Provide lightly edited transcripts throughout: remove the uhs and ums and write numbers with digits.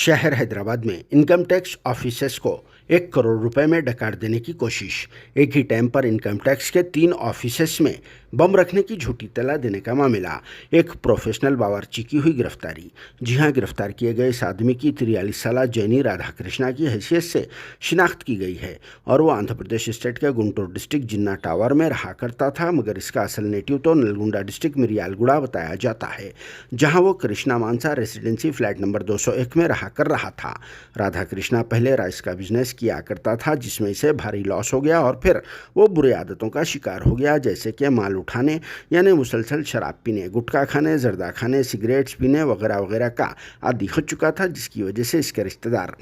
शहर हैदराबाद में income tax officers को 1 करोड़ रुपए में डकार देने की कोशिश। एक ही टाइम पर इनकम टैक्स के 3 ऑफिसर्स में बम रखने की झूठी तला देने का मामला। एक प्रोफेशनल बावर्ची की हुई गिरफ्तारी। जी हां, गिरफ्तार किए गए इस आदमी की 43 साला जैनी राधाकृष्णा की हैसियत से शिनाख्त की गई है और वो आंध्र प्रदेश स्टेट के गुंटूर डिस्ट्रिक्ट जिन्ना टावर में रहा करता था, मगर इसका असल नेटिव तो नलगुंडा डिस्ट्रिक्ट मिरियालगुड़ा बताया जाता है, जहां वो कृष्णा मानसा रेसिडेंसी फ्लैट नंबर 201 में कर रहा था। राधा कृष्णा पहले राइस का बिजनेस किया करता था, जिसमें इसे भारी लॉस हो गया और फिर वो बुरे आदतों का शिकार हो गया, जैसे कि माल उठाने यानी मुसलसल शराब पीने, गुटखा खाने, जर्दा खाने, सिगरेट्स पीने वगैरह वगैरह का आदी हो चुका था, जिसकी वजह से इसके रिश्तेदार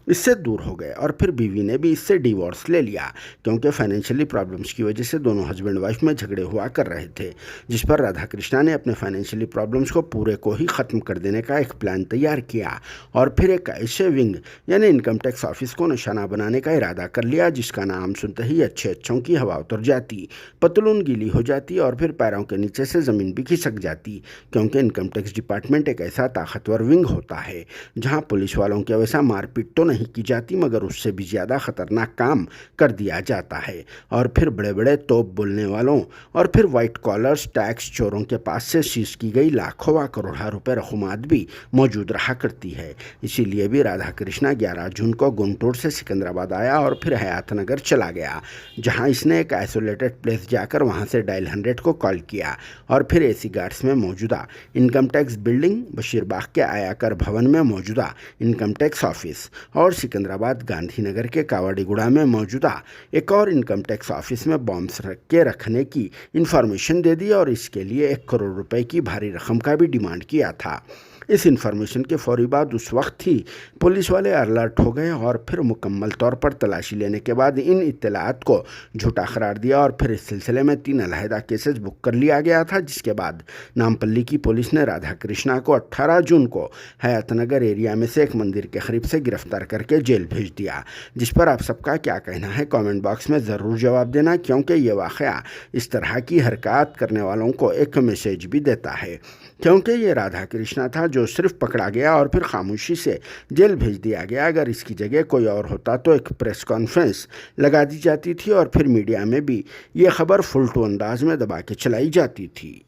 इससे दूर हो गए और फिर बीवी ने भी इससे डिवोर्स ले लिया, क्योंकि फाइनेंशियली प्रॉब्लम्स की वजह से दोनों हस्बैंड वाइफ में झगड़े हुआ कर रहे थे, जिस पर राधा कृष्णा ने अपने फाइनेंशियली प्रॉब्लम्स को पूरे को ही ख़त्म कर देने का एक प्लान तैयार किया और फिर एक ऐसे विंग यानी इनकम टैक्स ऑफिस को निशाना बनाने का इरादा कर लिया, जिसका नाम सुनते ही अच्छे अच्छों की हवा उतर जाती, पतलून गीली हो जाती और फिर पैरों के नीचे से ज़मीन भी खिसक जाती, क्योंकि इनकम टैक्स डिपार्टमेंट एक ऐसा ताकतवर विंग होता है जहाँ पुलिस वालों के वैसा मारपीट तो नहीं की जाती, मगर उससे भी ज़्यादा खतरनाक काम कर दिया जाता है। और फिर बड़े बड़े तोप बोलने वालों और फिर वाइट कॉलर्स टैक्स चोरों के पास से सीज की गई लाखों व करोड़ों रुपए रकूमात भी मौजूद रहा करती है। इसीलिए भी राधा कृष्णा 11 जून को गुंटूर से सिकंदराबाद आया और फिर हयात नगर चला गया, जहां इसने एक आइसोलेटेड प्लेस जाकर वहां से डायल 100 को कॉल किया और फिर एसी गार्ड्स में मौजूदा इनकम टैक्स बिल्डिंग, बशीरबाग के आयाकर भवन में मौजूदा इनकम टैक्स ऑफिस और सिकंदराबाद गांधीनगर के कावड़ीगुड़ा में मौजूदा एक और इनकम टैक्स ऑफिस में बॉम्ब्स रखने की इंफॉर्मेशन दे दी और इसके लिए 1 करोड़ रुपए की भारी रकम का भी डिमांड किया था। इस इंफॉर्मेशन के फौरी बाद उस वक्त ही पुलिस वाले अलर्ट हो गए और फिर मुकम्मल तौर पर तलाशी लेने के बाद इन इत्तलात को झूठा करार दिया और फिर इस सिलसिले में 3 अलहदा केसेस बुक कर लिया गया था, जिसके बाद नामपल्ली की पुलिस ने राधा कृष्णा को 18 जून को हयातनगर एरिया में से एक मंदिर के करीब से गिरफ्तार करके जेल भेज दिया। जिस पर आप सबका क्या कहना है कमेंट बॉक्स में ज़रूर जवाब देना, क्योंकि ये वाक़या इस तरह की हरकत करने वालों को एक मैसेज भी देता है, क्योंकि ये राधा कृष्णा था जो सिर्फ पकड़ा गया और फिर खामोशी से जेल भेज दिया गया। अगर इसकी जगह कोई और होता तो एक प्रेस कॉन्फ्रेंस लगा दी जाती थी और फिर मीडिया में भी ये खबर फुल टू अंदाज में दबा के चलाई जाती थी।